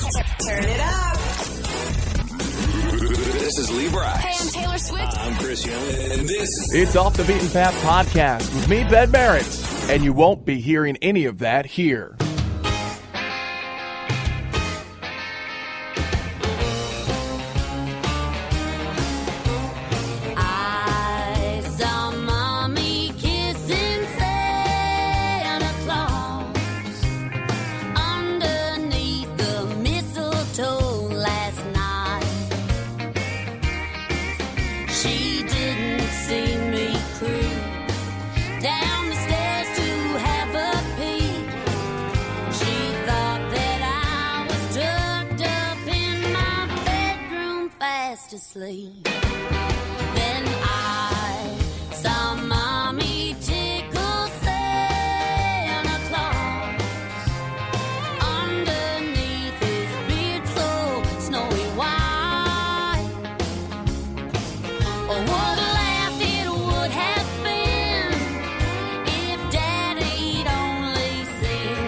Turn it up. This is Lee Bryce. Hey, I'm Taylor Swift. I'm Chris Young, and this It's Off the Beaten Path Podcast with me, Ben Merritt, and you won't be hearing any of that here. I saw Mommy kissing Santa Claus underneath the mistletoe last night. She didn't see me creep down the stairs to have a peek. She thought that I was tucked up in my bedroom fast asleep. Then I saw Mommy tickle Santa Claus underneath his beard so snowy white. Oh, what a laugh it would have been if Daddy'd only seen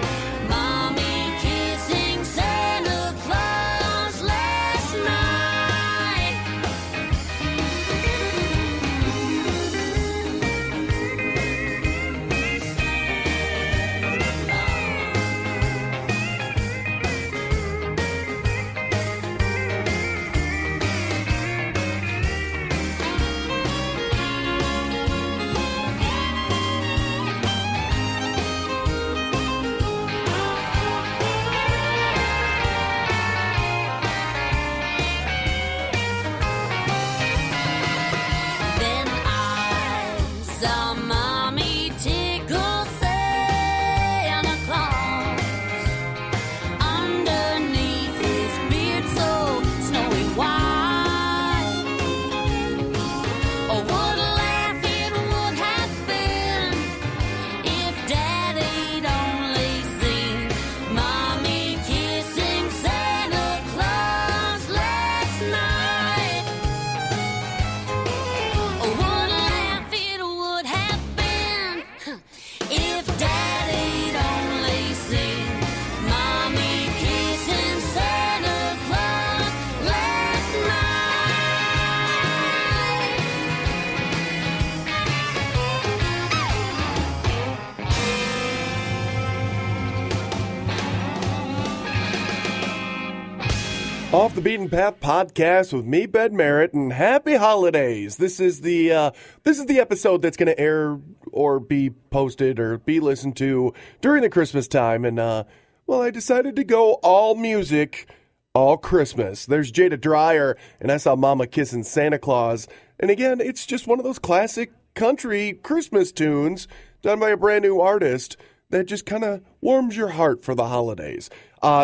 Mommy kissing Santa Claus last night. Then I saw Mommy tickle Santa Claus underneath his beard so snowy white. Oh, what a laugh it would have been if Daddy'd only seen Mommy kissing Santa Claus last night. Oh, what a laugh it would have been if Daddy'd only seen Mommy kissing Santa Claus last Off the Beaten Path Podcast with me, Ben Merritt, and happy holidays. This is the episode that's going to air or be posted or be listened to during the Christmas time. And well, I decided to go all music, all Christmas. There's Jada Dreyer, and I saw Mama kissing Santa Claus. And again, it's just one of those classic country Christmas tunes done by a brand new artist that just kind of warms your heart for the holidays.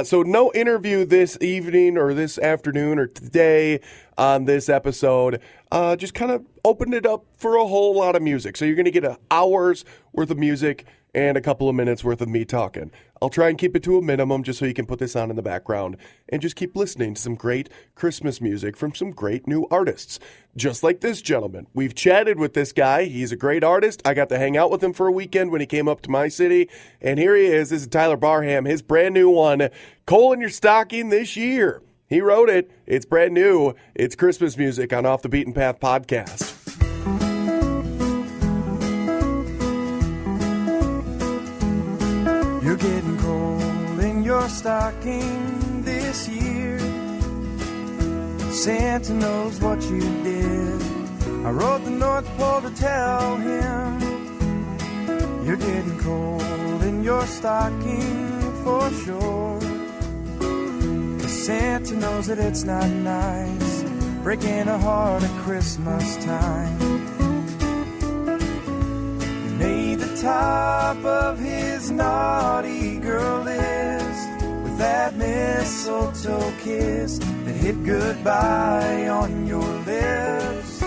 So no interview this evening or this afternoon or today on this episode. Just kind of opened it up for a whole lot of music. So you're going to get an hour's worth of music and a couple of minutes worth of me talking. I'll try and keep it to a minimum just so you can put this on in the background and just keep listening to some great Christmas music from some great new artists. Just like this gentleman. We've chatted with this guy. He's a great artist. I got to hang out with him for a weekend when he came up to my city. And here he is. This is Tyler Barham, his brand new one, Coal in Your Stocking This Year. He wrote it. It's brand new. It's Christmas music on Off the Beaten Path Podcast. You're getting coal in your stocking this year. Santa knows what you did. I rode the North Pole to tell him. You're getting coal in your stocking for sure. 'Cause Santa knows that it's not nice breaking a heart at Christmas time. You made the top of his naughty girl list with that mistletoe kiss that hit goodbye on your lips.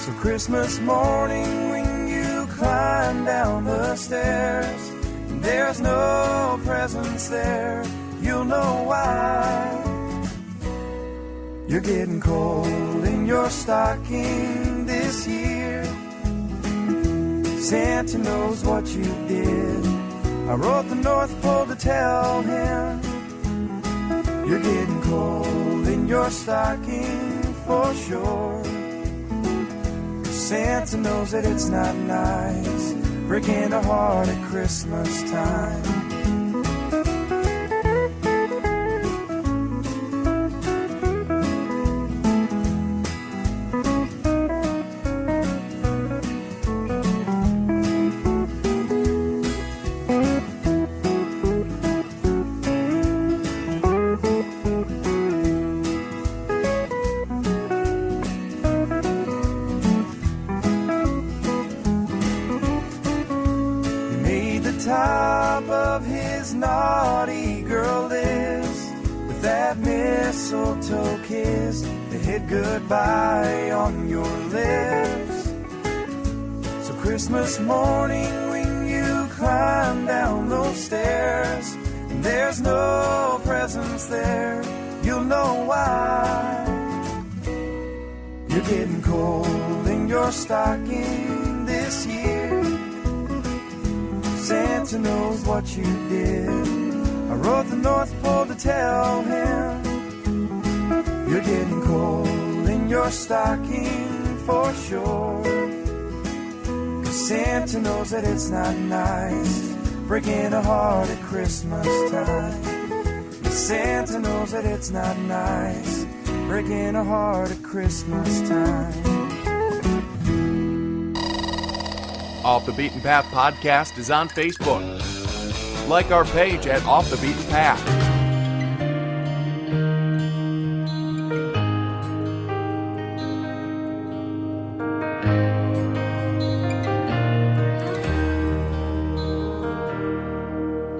So Christmas morning when you climb down the stairs and there's no presents there, you'll know why. You're getting coal in your stocking this year. Santa knows what you did. I rode the North Pole to tell him. You're getting cold in your stocking for sure. Santa knows that it's not nice breaking a heart at Christmas time. Top of his naughty girl list with that mistletoe kiss that hit goodbye on your lips. So Christmas morning when you climb down those stairs and there's no presents there, you'll know why. You're getting cold in your stocking this year. Santa knows what you did. I wrote the North Pole to tell him. You're getting cold in your stocking for sure. 'Cause Santa knows that it's not nice breaking a heart at Christmas time. Santa knows that it's not nice breaking a heart at Christmas time. Off the Beaten Path podcast is on Facebook. Like our page at Off the Beaten Path.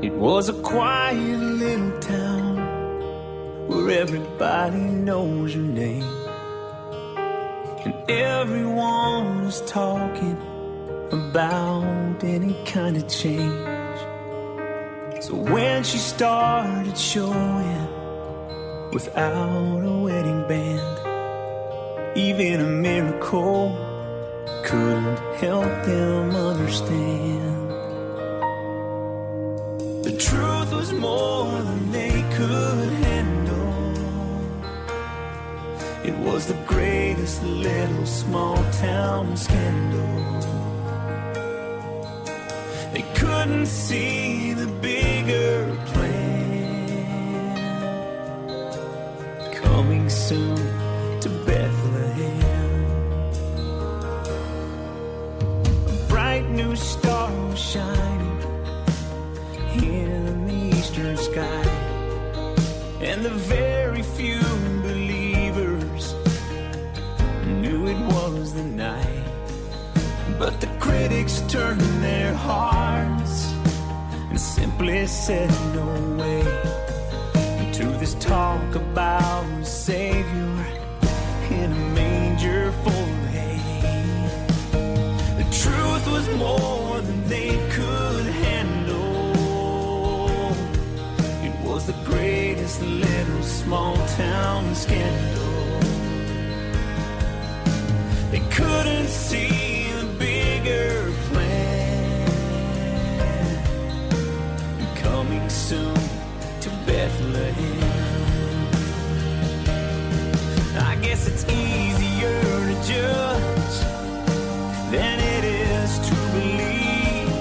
It was a quiet little town where everybody knows your name, and everyone was talking about any kind of change. So when she started showing without a wedding band, even a miracle couldn't help them understand. The truth was more than they could handle. It was the greatest little small town scandal. They couldn't see the bigger plan coming soon to Bethlehem. A bright new star was shining in the eastern sky, and the very few believers knew it was the night. But the critics turned their hearts and simply said no way to this talk about a Savior in a manger full of hay. The truth was more than they could handle. It was the greatest little small town scandal. They couldn't see soon to Bethlehem. I guess it's easier to judge than it is to believe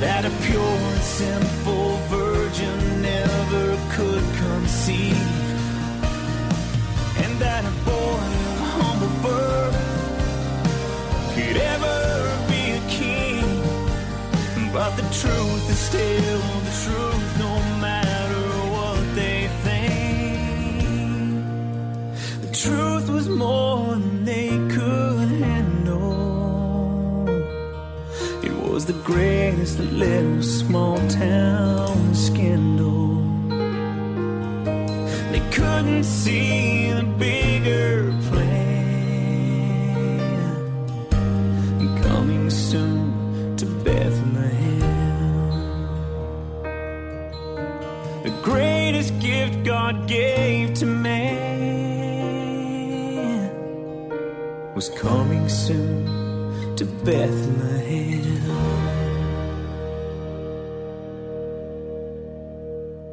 that a pure and simple virgin never could conceive, and that a boy of humble birth could ever be a king. But the truth is still the truth, no matter what they think. The truth was more than they could handle. It was the greatest little small town scandal. They couldn't see the bigger plan coming soon to Bethlehem. The greatest gift God gave to man was coming soon to Bethlehem.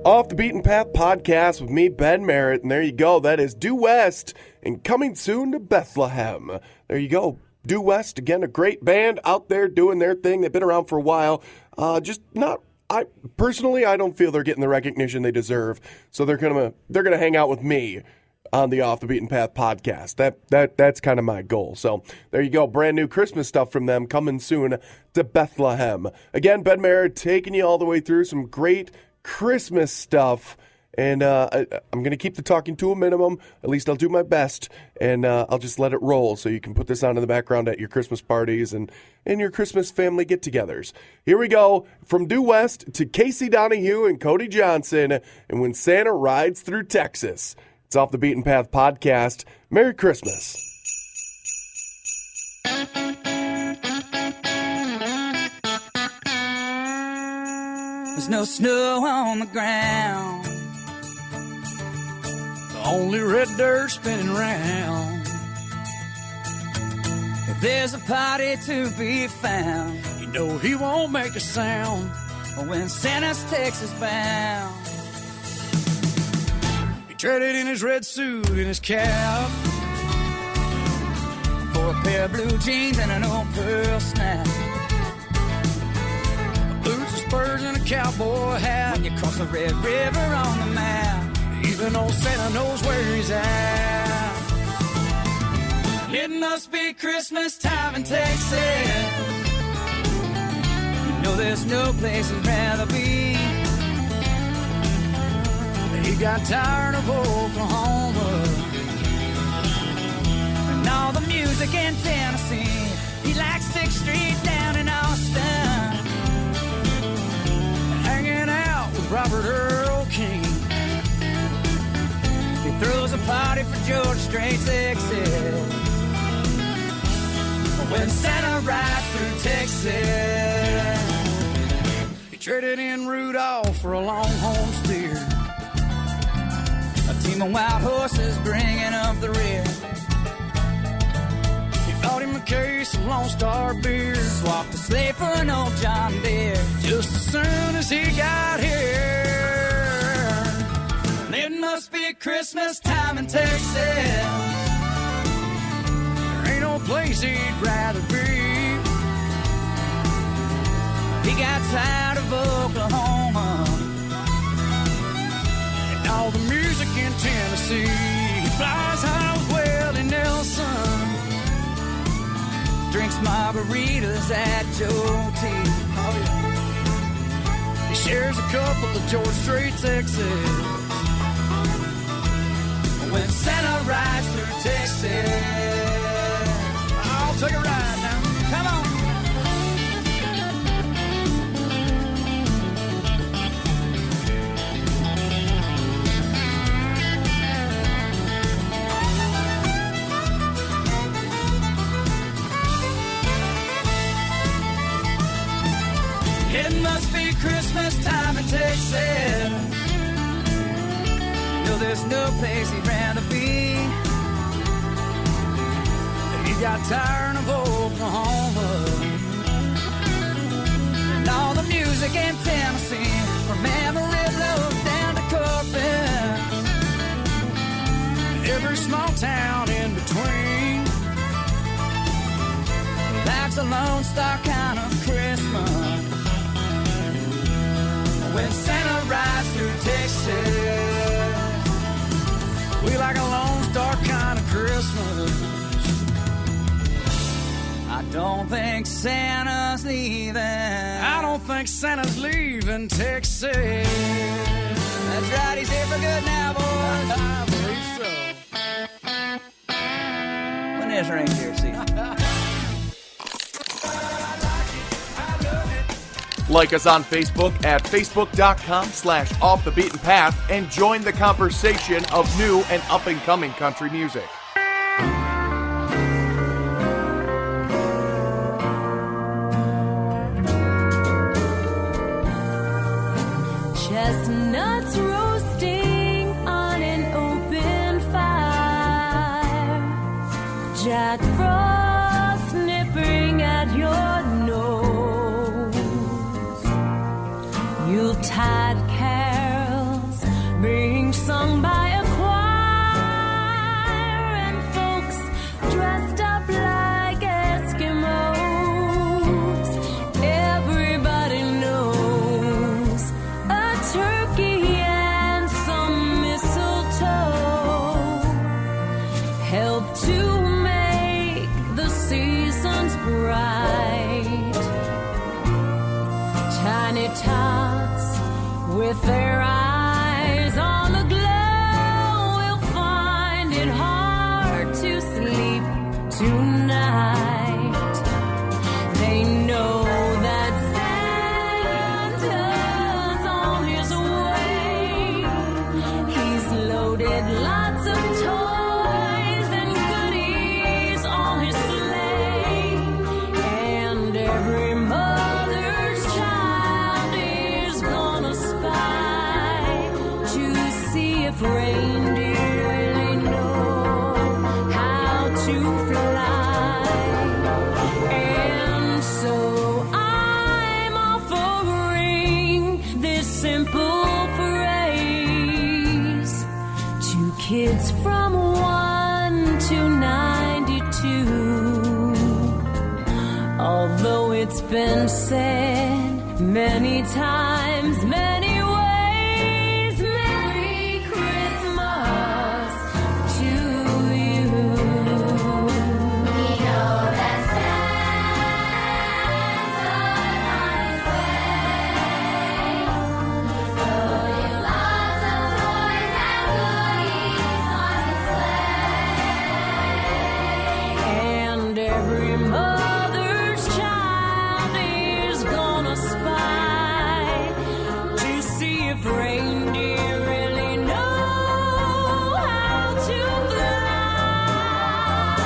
Off the Beaten Path podcast with me, Ben Merritt, and there you go. That is Due West and coming soon to Bethlehem. There you go. Due West, again, a great band out there doing their thing. They've been around for a while. I don't feel they're getting the recognition they deserve. So they're gonna hang out with me on the Off the Beaten Path podcast. That's kind of my goal. So there you go. Brand new Christmas stuff from them coming soon to Bethlehem. Again, Ben Merritt taking you all the way through some great Christmas stuff, and I'm going to keep the talking to a minimum. At least I'll do my best, and I'll just let it roll so you can put this on in the background at your Christmas parties and your Christmas family get-togethers. Here we go, from Due West to Casey Donahue and Cody Johnson, and When Santa Rides Through Texas. It's Off the Beaten Path podcast. Merry Christmas. There's no snow on the ground, only red dirt spinning round. If there's a party to be found, you know he won't make a sound when Santa's Texas bound. He traded in his red suit and his cap for a pair of blue jeans and an old pearl snap. Boots and spurs and a cowboy hat. When you cross the Red River on the map, even old Santa knows where he's at. It must be Christmas time in Texas. You know there's no place he'd rather be. He got tired of Oklahoma and all the music in Tennessee. He likes 6th Street down in Austin, hanging out with Robert Earl King. He throws a party for George Strait, Texas, when Santa rides through Texas. He traded in Rudolph for a longhorn steer, a team of wild horses bringing up the rear. Bought him a case of Lone Star beer, swapped a sleigh for an old John Deere, just as soon as he got here. It must be Christmas time in Texas. There ain't no place he'd rather be. He got tired of Oklahoma and all the music in Tennessee. He flies high with Willie Nelson, drinks margaritas at Joe T. Oh, yeah. He shares a couple of George Strait, Texas, when Santa rides through Texas. I'll take a ride now. Come on. It must be Christmas time in Texas. No, there's no place he'd rather be. He got tired of Oklahoma and all the music in Tennessee, from Amarillo down to Corpus, every small town in between. That's a Lone Star kind of Christmas, when Santa rides through Texas. We like a Lone Star kind of Christmas. I don't think Santa's leaving. I don't think Santa's leaving Texas. That's right, he's here for good now, boys. I believe so. When is reindeer season? Like us on Facebook at facebook.com/offthebeatenpath and join the conversation of new and up-and-coming country music. Chestnuts roasting on an open fire, Jack Frost nipping at your nose, Yuletide carols loaded lots of toys and goodies on his sleigh. And every mother's child is gonna spy to see if reindeer really know how to fly. And so I'm offering this simple phrase to kids from 1 to 92. Although it's been said many times, many ways, Merry Christmas to you. We know that Santa's on his way, loading lots of toys and goodies on his sleigh. And every mother's child is gonna spy to see if reindeer really know how to fly.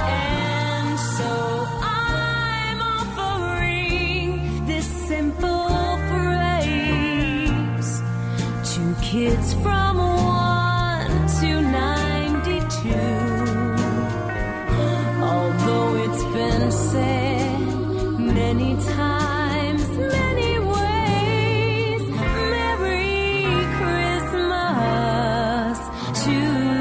And so I'm offering this simple phrase to kids from 1 to 92. Although it's been said many times, many ways, Merry Christmas to you.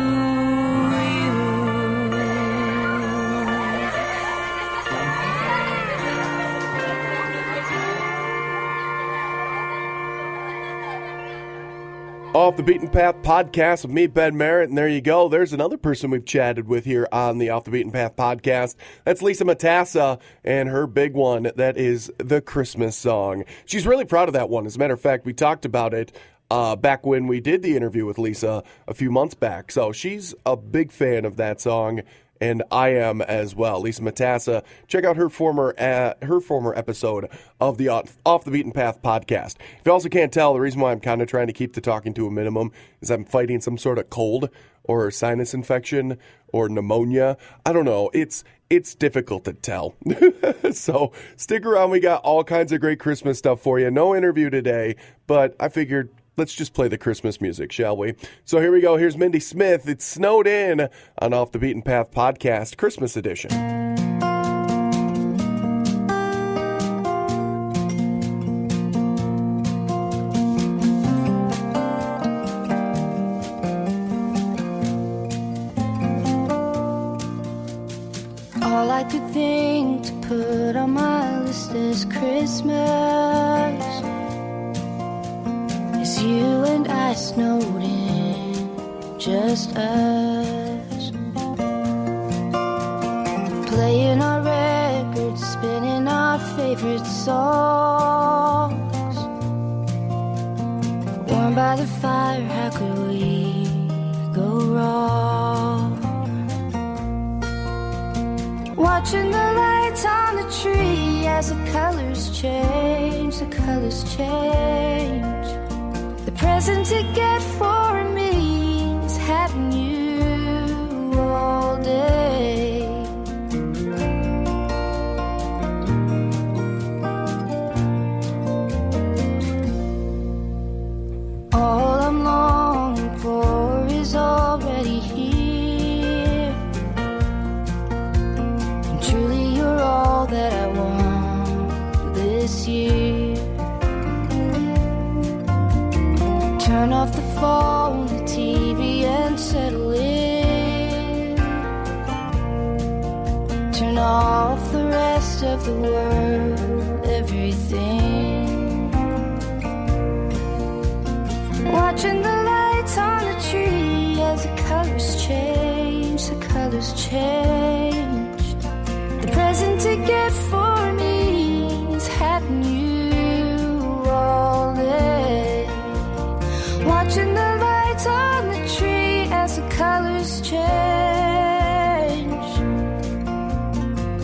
Off the Beaten Path podcast with me, Ben Merritt, and there you go. There's another person we've chatted with here on the Off the Beaten Path podcast. That's Lisa Matassa and her big one. That is the Christmas song. She's really proud of that one. As a matter of fact, we talked about it back when we did the interview with Lisa a few months back. So she's a big fan of that song, and I am as well. Lisa Matassa, check out her former episode of the Off the Beaten Path podcast. If you also can't tell, the reason why I'm kind of trying to keep the talking to a minimum is I'm fighting some sort of cold or sinus infection or pneumonia. I don't know. It's difficult to tell. So stick around. We got all kinds of great Christmas stuff for you. No interview today, but I figured let's just play the Christmas music, shall we? So here we go. Here's Mindy Smith. It's Snowed In on Off the Beaten Path podcast, Christmas edition. All I could think to put on my list this Christmas is you and I snowed in, just us, playing our records, spinning our favorite songs, warm by the fire, how could we go wrong? Watching the lights on the tree as the colors change, the colors change. The present to get for me is having you all day. All I'm longing for is already here. And truly you're all that I want this year. Turn off the phone, the TV, and settle in. Turn off the rest of the world, everything. Watching the lights on the tree as the colors change, the colors change. The present to get for me is having you all day. Watching the lights on the tree as the colors change.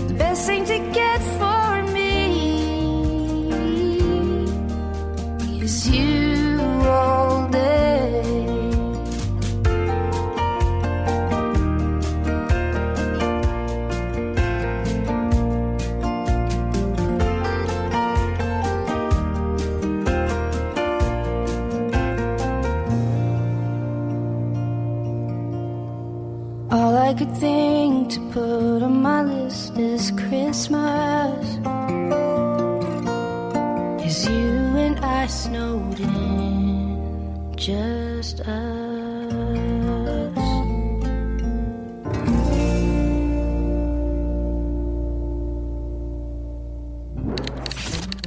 The best thing to get for me is you all day. I could think to put on my list this Christmas is you and I snowed in, just us.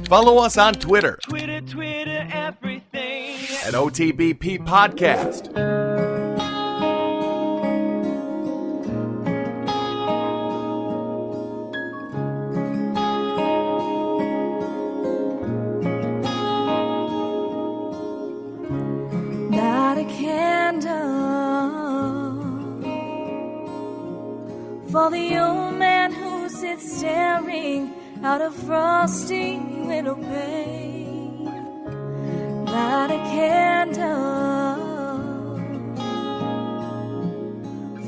Follow us on Twitter Twitter, everything. at OTBP Podcast. Not a candle for the old man who sits staring out a frosty window pane. Not a candle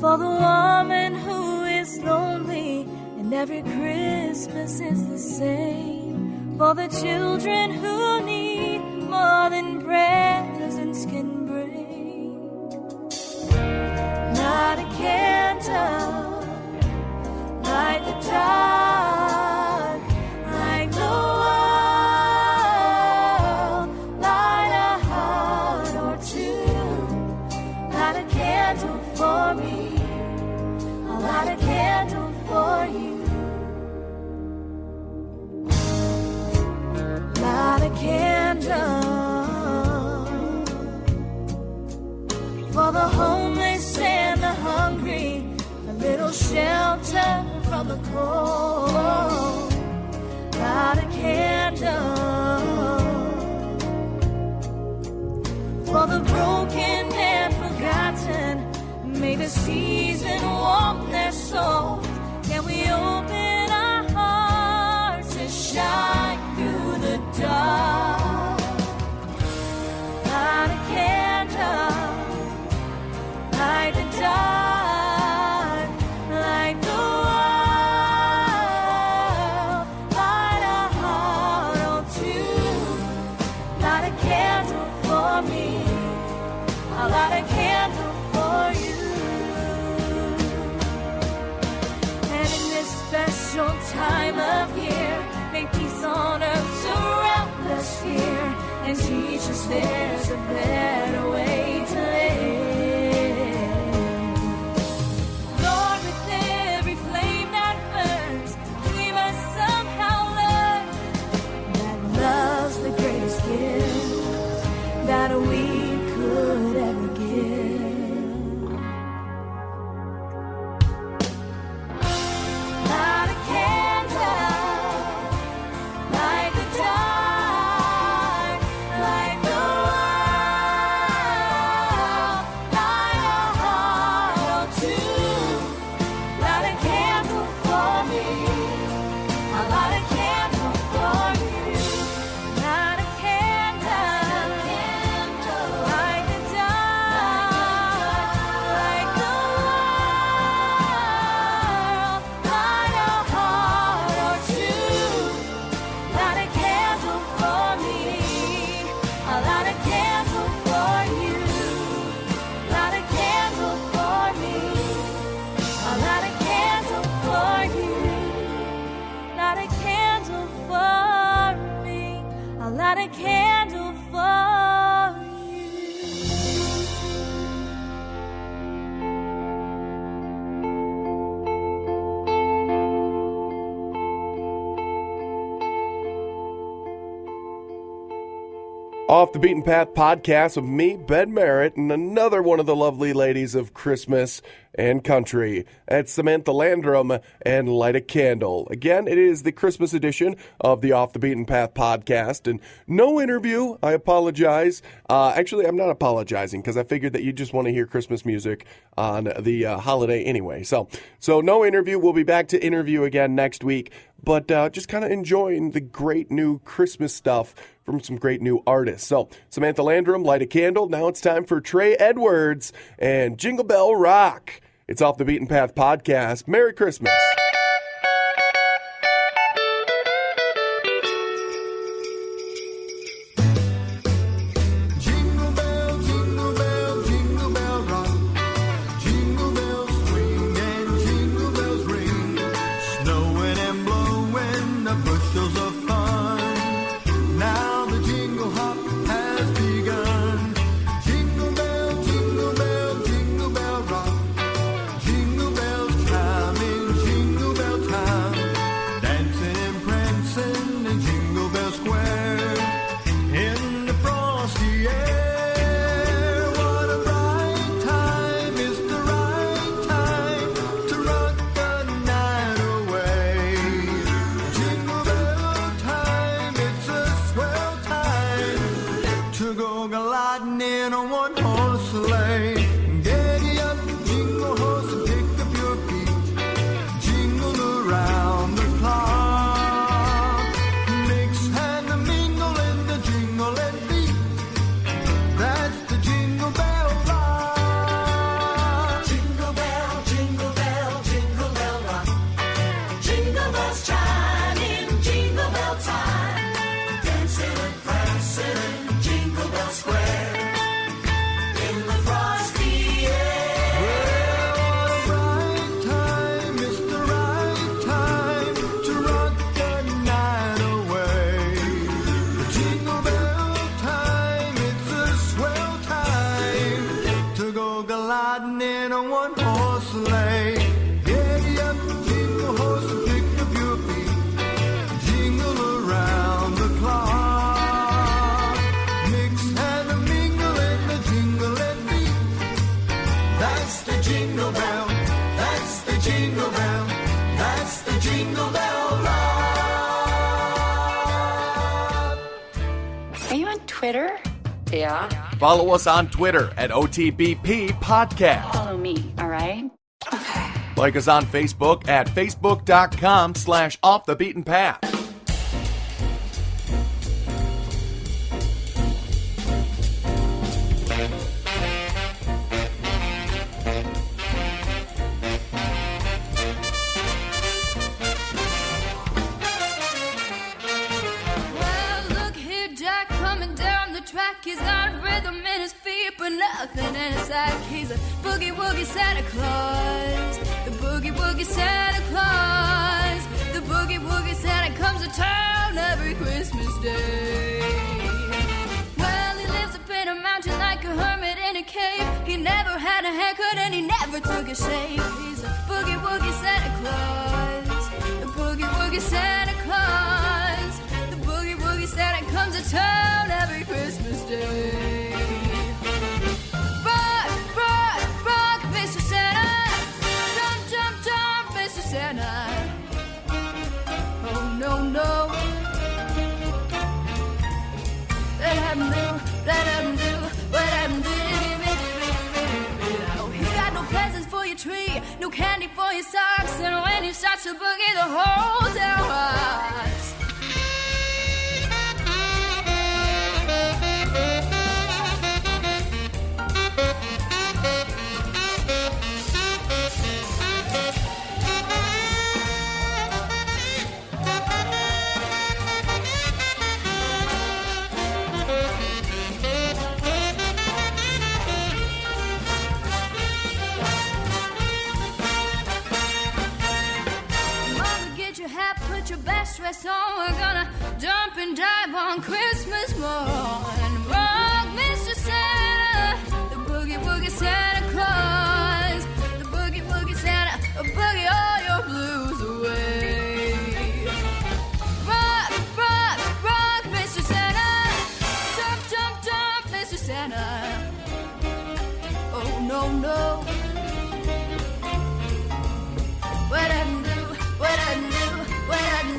for the woman who is lonely and every Christmas is the same. For the children who need more than presents can bring. Not a candle like the dark, like the world, light a heart or two. Not a candle for me, I'll light a candle for you. Not a candle for the homeless and the hungry, a little shelter from the cold. Not a candle for the broken and forgotten, may the season warm their souls. Can we open our hearts and shine through the dark? Not a candle like the dark, like the world, light a heart or two. Not a candle for me, I'll light a candle for you. And in this special time of year, may peace on earth surround us here and teach us there's a better way to live. Lord, with every flame that burns, we must somehow learn that love's the greatest gift that we could ever give. Not a candle like the dark, like the world, light a heart or two. Not a candle for me, I'll light a candle for you. Not a candle like the dark, like the world, light a heart or two. Not a candle for me, I'll light a candle for you. Not a candle for me, I'll light a candle for you. Not a candle for me, I'll light a candle for you. Off the Beaten Path Podcast with me, Ben Merritt, and another one of the lovely ladies of Christmas and country. That's Samantha Landrum and Light a Candle. Again, it is the Christmas edition of the Off the Beaten Path Podcast, and no interview. I apologize. Actually, I'm not apologizing because I figured that you just want to hear Christmas music on the holiday anyway. So no interview. We'll be back to interview again next week, but just kind of enjoying the great new Christmas stuff from some great new artists. So, Samantha Landrum, Light a Candle. Now it's time for Trey Edwards and Jingle Bell Rock. It's Off the Beaten Path Podcast. Merry Christmas. Jingle bell, jingle bell, jingle bell rock. Jingle bells swing go gliding in a one-horse sleigh. Giddy up, jingle horse, and pick up your feet. Jingle around the clock. Mix and a mingle in the jingling beat. That's the jingle bell. That's the jingle bell. That's the jingle bell rock. Are you on Twitter? Yeah. Follow us on Twitter at OTBP Podcast. Follow me, all right? Okay. Like us on Facebook at facebook.com/offthebeatenpath. Well, look here, Jack, coming down the track. He's got rhythm in his feet, but nothing in his sack. He's a boogie woogie Santa Claus. The boogie woogie Santa Claus. The boogie woogie Santa comes to town every Christmas Day. Well, he lives up in a mountain like a hermit in a cave. He never had a haircut and he never took a shave. He's a boogie woogie Santa Claus. The boogie woogie Santa Claus. The boogie woogie Santa comes to town every Christmas Day. Rock, rock, rock, Mr. Santa. Jump, jump, jump, Mr. Santa. Oh, no, no. Let him do, let him do, let him do. He's got no presents for your tree, no candy for your socks, and when he starts to boogie, the whole town rocks. Mama, get your hat, put your best dress on. We're gonna jump and dive on Christmas morn. Rock, Mr. Santa, the boogie woogie Santa Claus. The boogie woogie Santa, boogie all your blues away. Rock, rock, rock, Mr. Santa. Jump, jump, jump, Mr. Santa. Oh, no, no. What I do, what I do, what I do.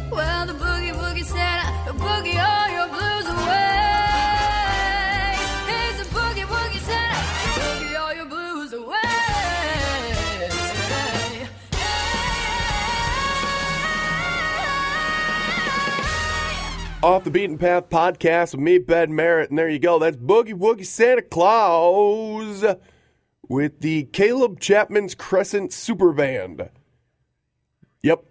Well, the boogie woogie Santa, boogie all your blues away. He's a boogie woogie Santa, boogie all your blues away. Off the Beaten Path Podcast with me, Ben Merritt, and there you go. That's Boogie Woogie Santa Claus with the Caleb Chapman's Crescent Super Band. Yep.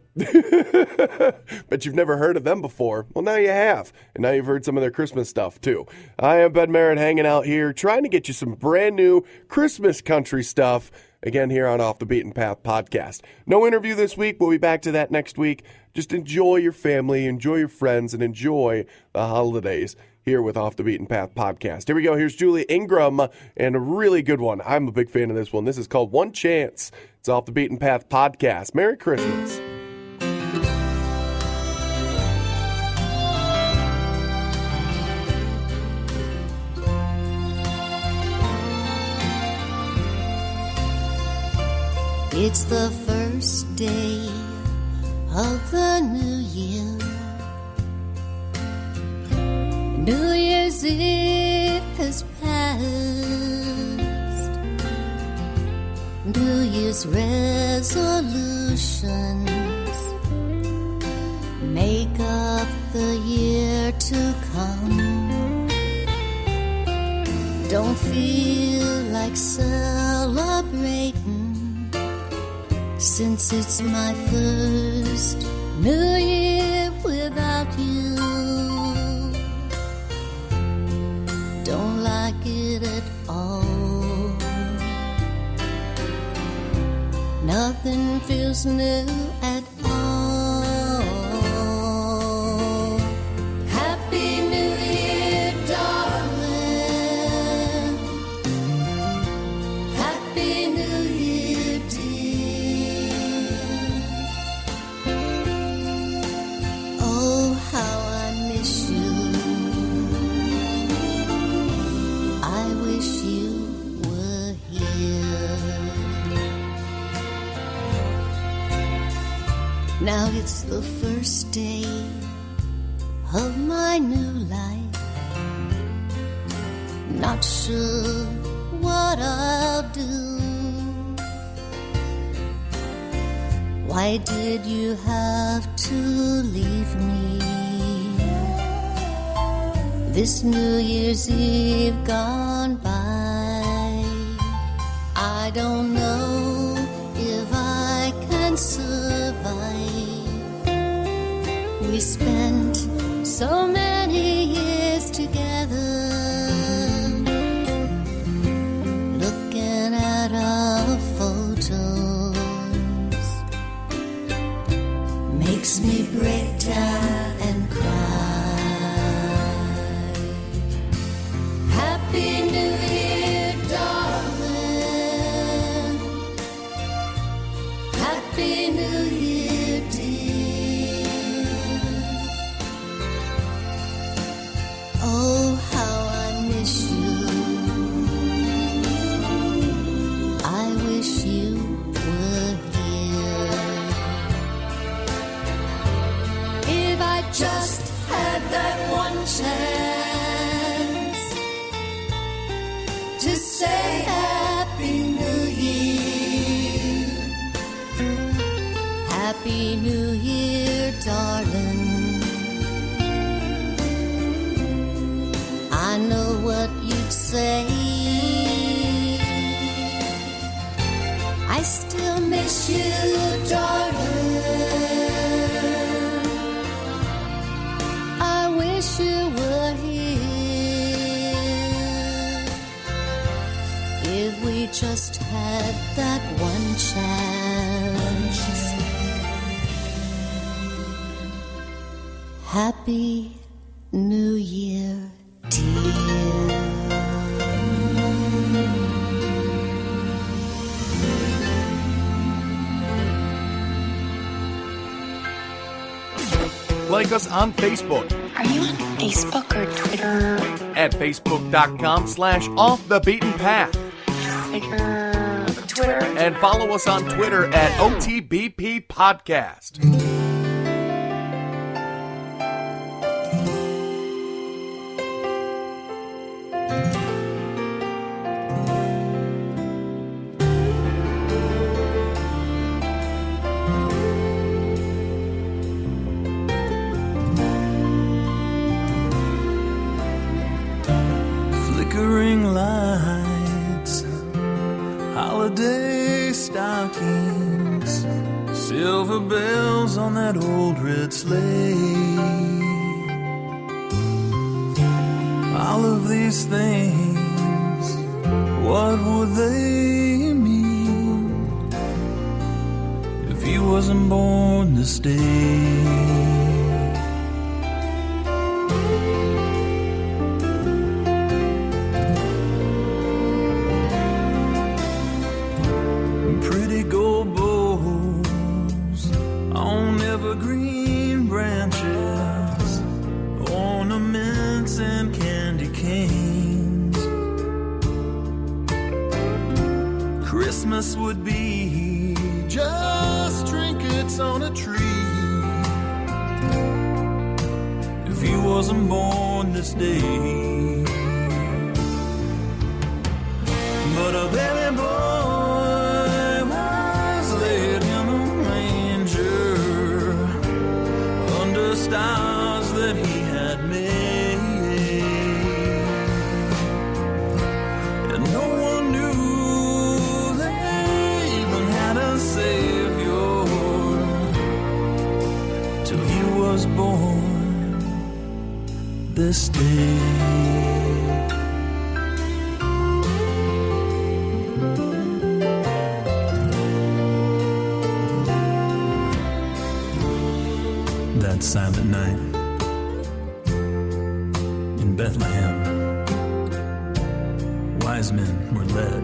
But you've never heard of them before. Well, now you have. And now you've heard some of their Christmas stuff, too. I am Ben Merritt hanging out here trying to get you some brand new Christmas country stuff, again, here on Off the Beaten Path Podcast. No interview this week. We'll be back to that next week. Just enjoy your family, enjoy your friends, and enjoy the holidays here with Off the Beaten Path Podcast. Here we go. Here's Julie Ingram, and a really good one. I'm a big fan of this one. This is called One Chance. It's Off the Beaten Path Podcast. Merry Christmas. It's the first day of the new year. New Year's Eve has passed. New Year's resolutions make up the year to come. Don't feel like celebrating since it's my first New Year without you. Don't like it at all. Nothing feels new at all. Happy New Year, darling. Happy New Year, dear. Oh, how I miss you. I wish you were here. Now it's the first day of my new life. Not sure what I'll do. Why did you have to leave me? This New Year's Eve gone by. I don't know if I can survive. We spent so many years together, looking at our photos. Makes me break down and cry. Happy New Year, darling. Happy New Year, dear. Oh, how I miss you. I wish you were here. If I just had that one chance to say Happy New Year. Happy New Year, darling. I know what you'd say. I still miss you, darling. I wish you were here. If we just had that one chance. Happy New Year, dear. Like us on Facebook Are you on Facebook or Twitter? at facebook.com/offthebeatenpath. Twitter? And follow us on Twitter at OTBP Podcast. Flickering lights, holiday stockings, silver bells on that old red sleigh. All of these things, what would they mean if he wasn't born this day? Pretty gold bows on evergreen branches, ornaments and candy canes. Christmas would be just trinkets on a tree if he wasn't born this day. But a baby boy was laid in a manger under stars that he had made. And no one knew they even had a Savior till he was born this day. That silent night in Bethlehem, wise men were led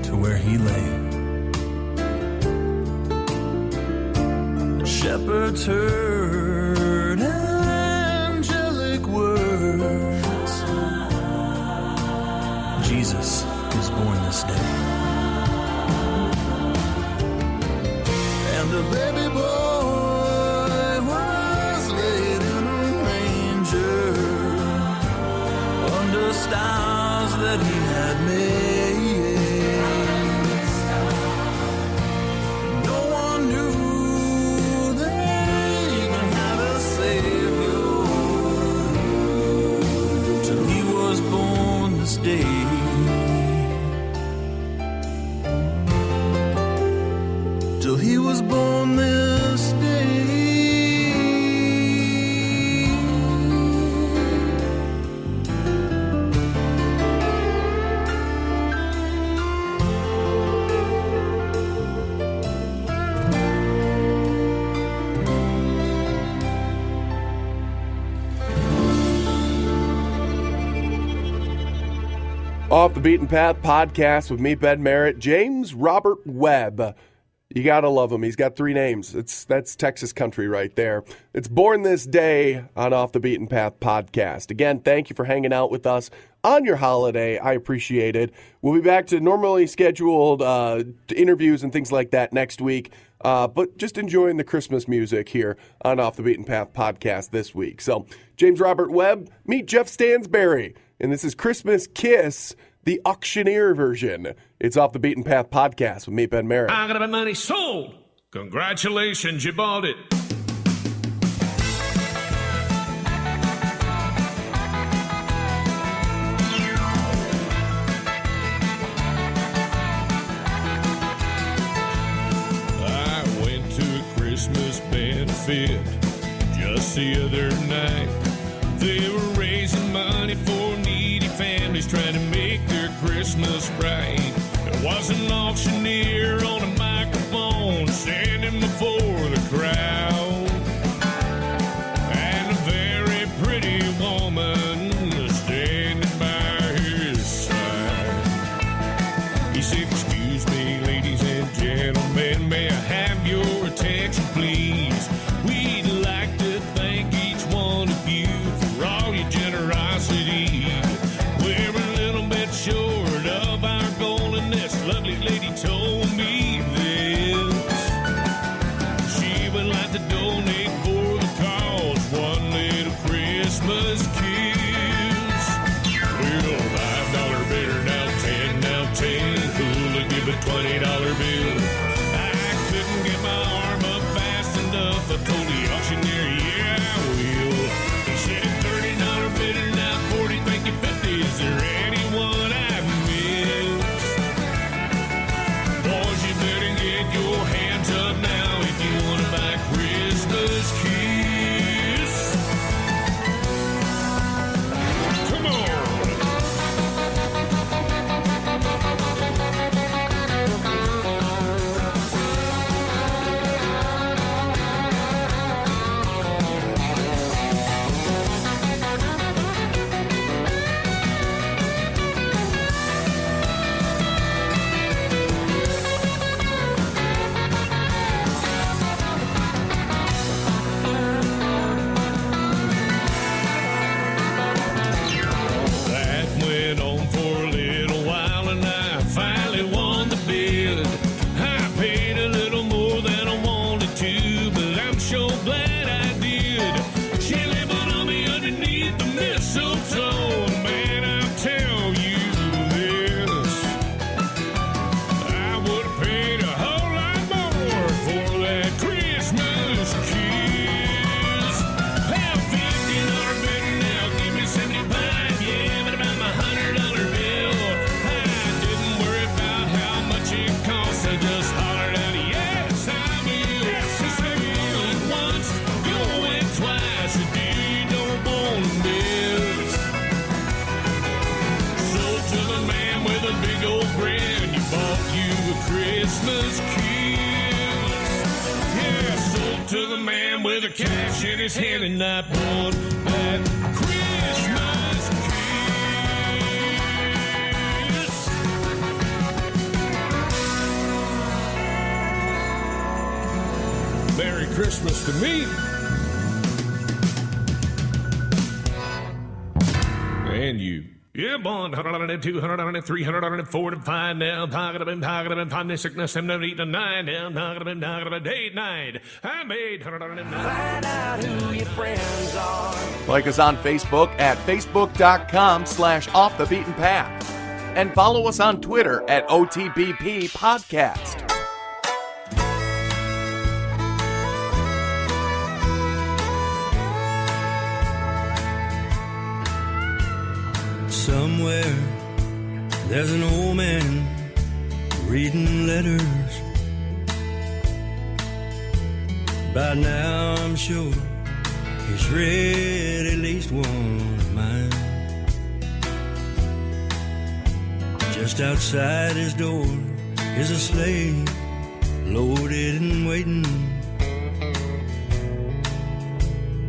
to where he lay. The shepherds heard angelic words. Jesus is born this day. And the baby boy stars that he had made. No one knew they even had a Savior till he was born this day. Till he was born this day. Off the Beaten Path podcast with me, Ben Merritt, James Robert Webb. You gotta love him. He's got 3 names. That's Texas country right there. It's Born This Day on Off the Beaten Path podcast. Again, thank you for hanging out with us on your holiday. I appreciate it. We'll be back to normally scheduled interviews and things like that next week. But just enjoying the Christmas music here on Off the Beaten Path podcast this week. So, James Robert Webb, meet Jeff Stansberry. And this is Christmas Kiss, the auctioneer version. It's Off the Beaten Path podcast with me, Ben Merritt. I got my money sold. Congratulations, you bought it. I went to a Christmas benefit just the other night. They were raising money for needy families trying to make their Christmas bright. There was an auctioneer on a microphone standing before the crowd, and a very pretty woman standing by his side. He said, "Excuse me, ladies and gentlemen, may I have your attention, please? We'd like to thank each one of you for all your generosity. We're a little bit short of our goal, and this lovely lady told me this. She would like to donate for the cause, one little Christmas kiss. Well, $5 bitter, now 10, now 10. Who'll give a $20 bill? I couldn't get my arm up fast enough. I told the auctioneer, yeah, I will. He said $30 bitter, now 40, thank you, 50. Is there anyone I've missed? Boys, you better get your hands up now if you want to buy Christmas Kiss. Come on. brought you a Christmas kiss. Yeah, sold to the man with the cash in his hand, and I bought that Christmas kiss. Merry Christmas to me. And you. Yeah, bond, 100, 200, 300, 4, 5 now, target of 5, 6, 7, 8, 9 now, target of 8, 9. I made 109. Find out who your friends are. Like us on Facebook at facebook.com/offthebeatenpath. And follow us on Twitter at OTBP Podcast. Somewhere there's an old man reading letters. By now I'm sure he's read at least one of mine. Just outside his door is a sleigh loaded and waiting,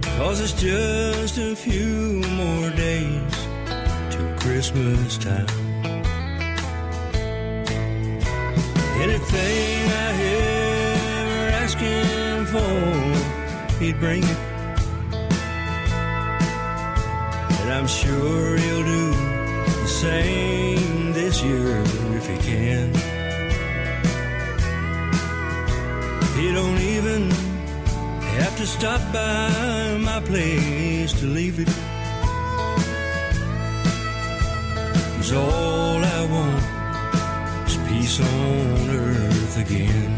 'cause it's just a few more days till Christmas time. Anything I ever ask him for, he'd bring it, and I'm sure he'll do the same this year if he can. He don't even have to stop by my place to leave it, 'cause all I want is peace on earth again.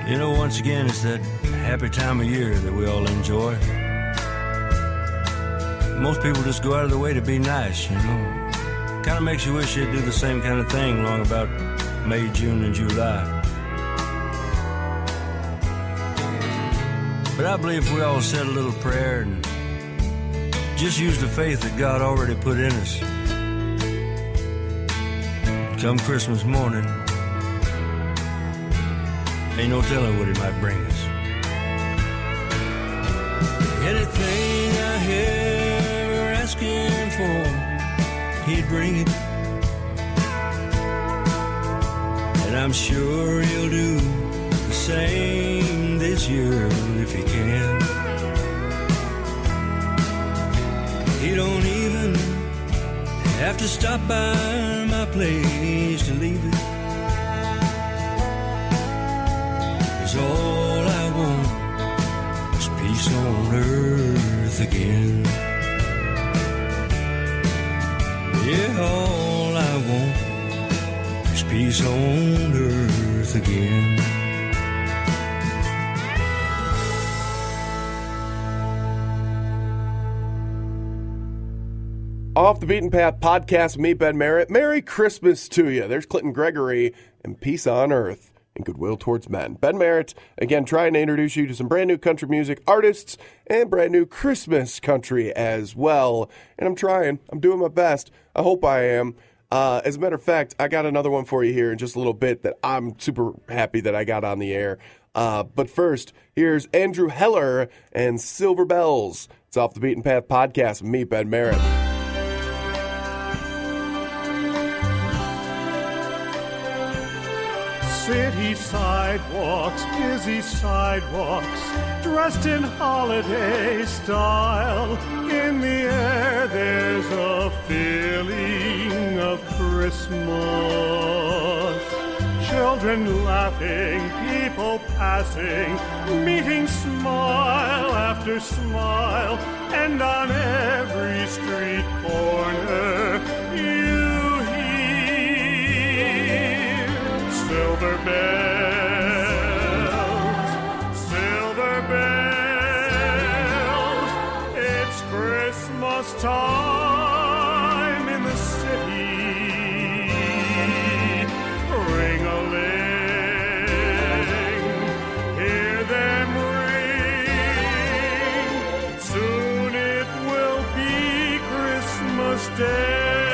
You know, once again, it's that happy time of year that we all enjoy. Most people just go out of their way to be nice, you know. Kind of makes you wish you'd do the same kind of thing along about May, June, and July. But I believe if we all said a little prayer and just use the faith that God already put in us, come Christmas morning, ain't no telling what he might bring us. Anything I ever ask him for, he'd bring it, and I'm sure he'll do the same this year if he can. He don't even have to stop by my place to leave it, 'cause all I want is peace on earth again. Yeah, all I want is peace on earth again. Off the Beaten Path podcast with me, Ben Merritt. Merry Christmas to you. There's Clinton Gregory and peace on earth and goodwill towards men. Ben Merritt, again, trying to introduce you to some brand new country music artists and brand new Christmas country as well. And I'm trying. I'm doing my best. I hope I am. As a matter of fact, I got another one for you here in just a little bit that I'm super happy that I got on the air. But first, here's Andrew Heller and Silver Bells. It's Off the Beaten Path podcast with me, Ben Merritt. City sidewalks, busy sidewalks, dressed in holiday style. In the air there's a feeling of Christmas. Children laughing, people passing, meeting smile after smile. And on every street corner you silver bells, silver bells. It's Christmas time in the city. Ring-a-ling, hear them ring. Soon it will be Christmas Day.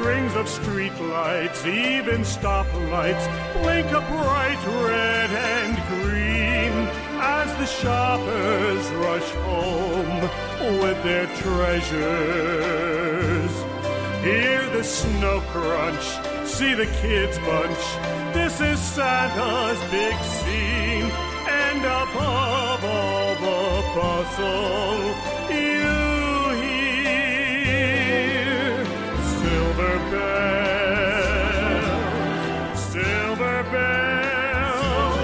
strings of street lights, even stoplights, blink a bright red and green as the shoppers rush home with their treasures. Hear the snow crunch, see the kids bunch. This is Santa's big scene, and above all the bustle, you hear silver bells, silver bells.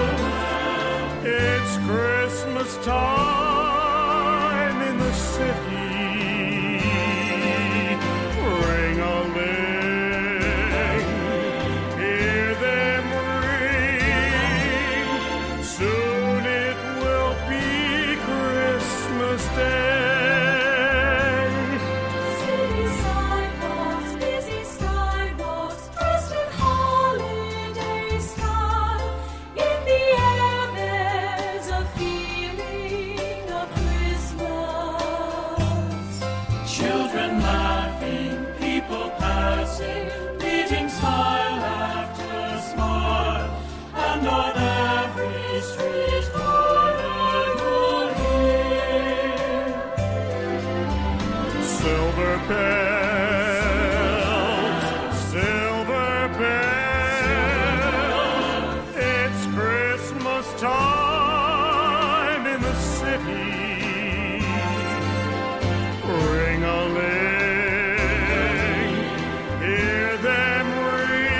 It's Christmas time in the city. Ring-a-ling, hear them ring. Soon it will be Christmas Day. City sidewalks, busy skywalks, dressed in holiday style. In the air there's a feeling of Christmas. Children laughing, people passing, meeting smile after smile, and on every street corner you'll hear Silver bells, silver bells. It's Christmas time in the city. Ring-a-ling, hear them ring.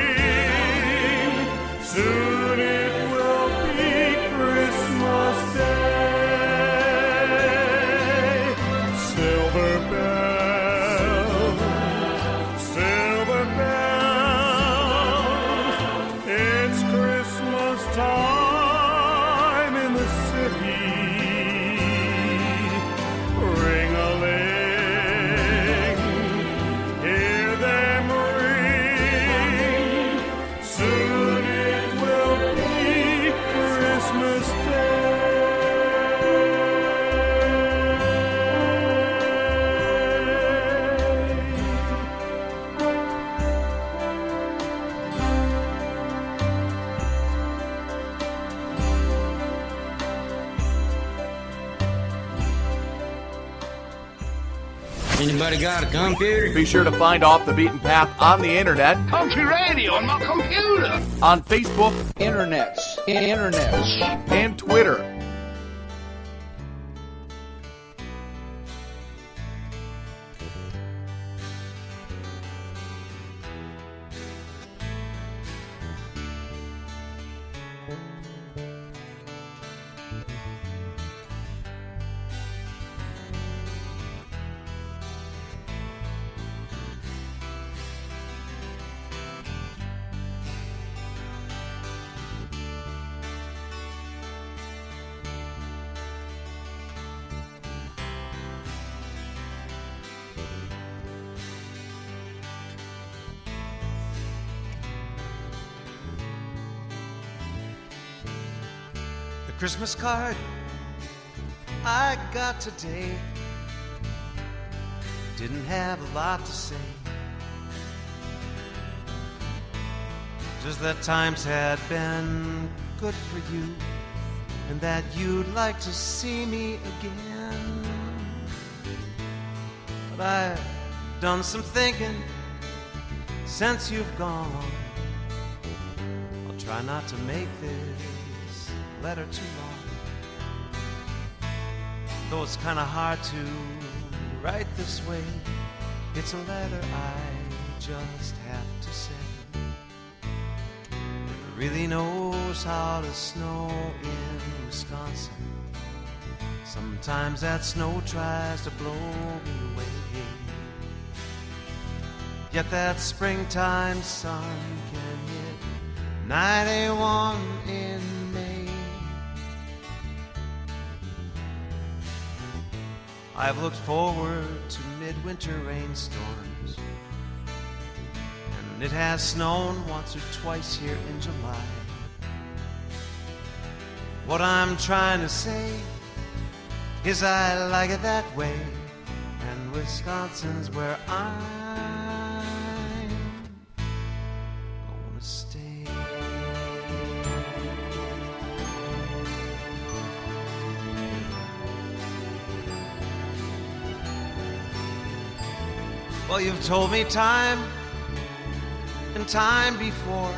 Soon it will be Christmas Day. Silver bells, silver bells. It's Christmas time in the city. Ring-a-ling, hear them ring. Soon it will be Christmas Anybody got a computer? Be sure to find Off the Beaten Path on the internet, Country radio on my computer. on Facebook, Internets. and Twitter. The Christmas card I got today didn't have a lot to say, just that times had been good for you and that you'd like to see me again. But I've done some thinking since you've gone. I'll try not to make this letter too long, though it's kind of hard to write this way. It's a letter I just have to say. It really knows how to snow in Wisconsin. Sometimes that snow tries to blow me away, yet that springtime sun can hit 91 in May. I've looked forward to midwinter rainstorms, and it has snowed once or twice here in July. What I'm trying to say is I like it that way, and Wisconsin's where I'm Well, you've told me time and time before,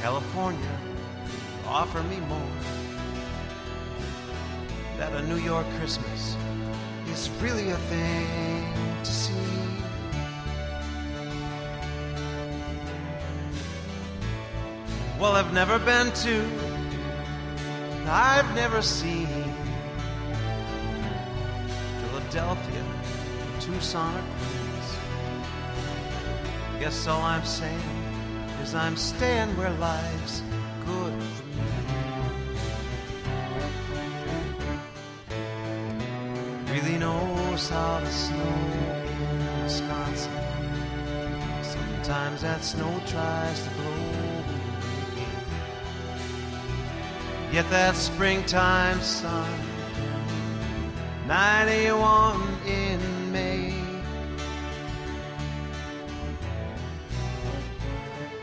California offer me more. That a New York Christmas is really a thing to see. Well, I've never been to, I've never seen Philadelphia, Tucson, or Queens. Guess all I'm saying is I'm staying where life's good for me. Really knows how to snow in Wisconsin. Sometimes that snow tries to blow me. Yet that springtime sun, 91 in May.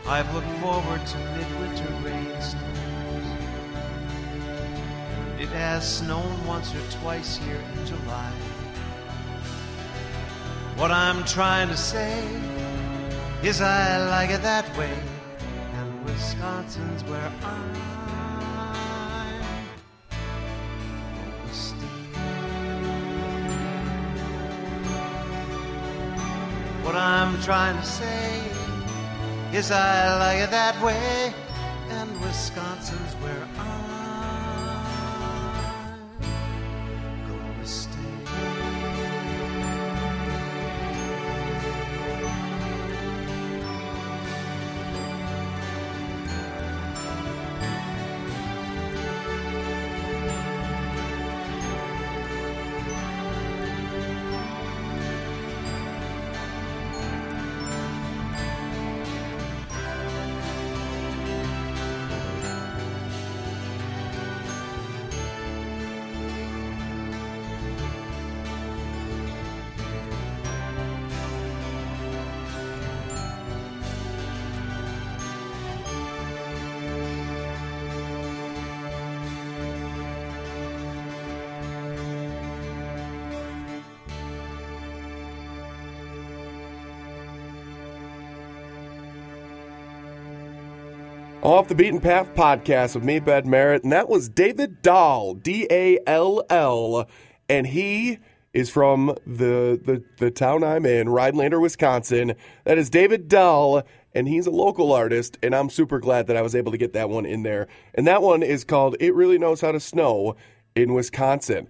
I've looked forward to midwinter rainstorms. It has snowed once or twice here in July. What I'm trying to say is I like it that way, and Wisconsin's where I'm gonna stay. What I'm trying to say is I like it that way, and Wisconsin's where I'm gonna stay. Off the Beaten Path podcast with me, Bed Merritt, and that was David Dahl, D-A-L-L, and he is from the town I'm in, Rhinelander, Wisconsin. That is David Dahl, and he's a local artist, and I'm super glad that I was able to get that one in there. And that one is called It Really Knows How to Snow in Wisconsin.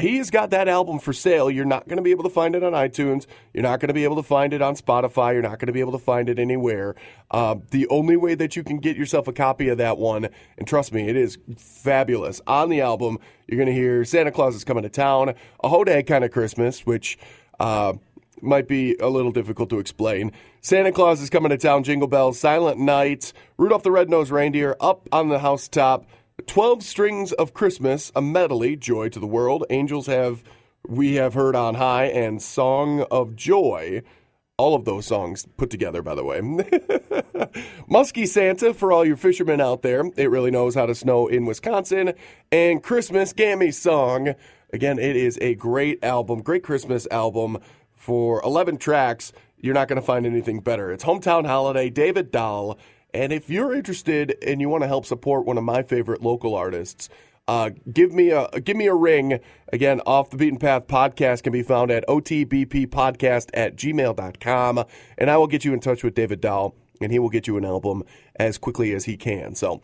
He has got that album for sale. You're not going to be able to find it on iTunes. You're not going to be able to find it on Spotify. You're not going to be able to find it anywhere. The only way that you can get yourself a copy of that one, and trust me, it is fabulous. On the album, you're going to hear Santa Claus is Coming to Town, A Hodag Kind of Christmas, which might be a little difficult to explain. Santa Claus is Coming to Town, Jingle Bells, Silent Night, Rudolph the Red-Nosed Reindeer, Up on the Housetop, 12 Strings of Christmas, a medley, Joy to the World, Angels We Have Heard on High, and Song of Joy. All of those songs put together, by the way. Muskie Santa for all your fishermen out there. It Really Knows How to Snow in Wisconsin. And Christmas Gammy Song. Again, it is a great album, great Christmas album for 11 tracks. You're not going to find anything better. It's Hometown Holiday, David Dahl. And if you're interested and you want to help support one of my favorite local artists, give me a ring. Again, Off the Beaten Path podcast can be found at otbppodcast@gmail.com, and I will get you in touch with David Dahl, and he will get you an album as quickly as he can. So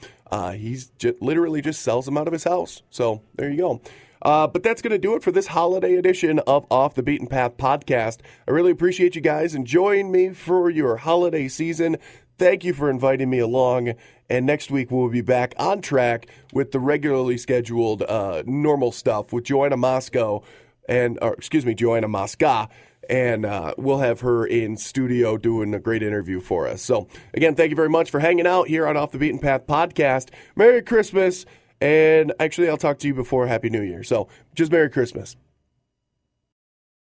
he's literally just sells them out of his house. So there you go. But that's going to do it for this holiday edition of Off the Beaten Path podcast. I really appreciate you guys enjoying me for your holiday season. Thank you for inviting me along, and next week we'll be back on track with the regularly scheduled normal stuff with Joanna Mosca, and we'll have her in studio doing a great interview for us. So, again, thank you very much for hanging out here on Off the Beaten Path podcast. Merry Christmas, and actually I'll talk to you before Happy New Year. So, just Merry Christmas.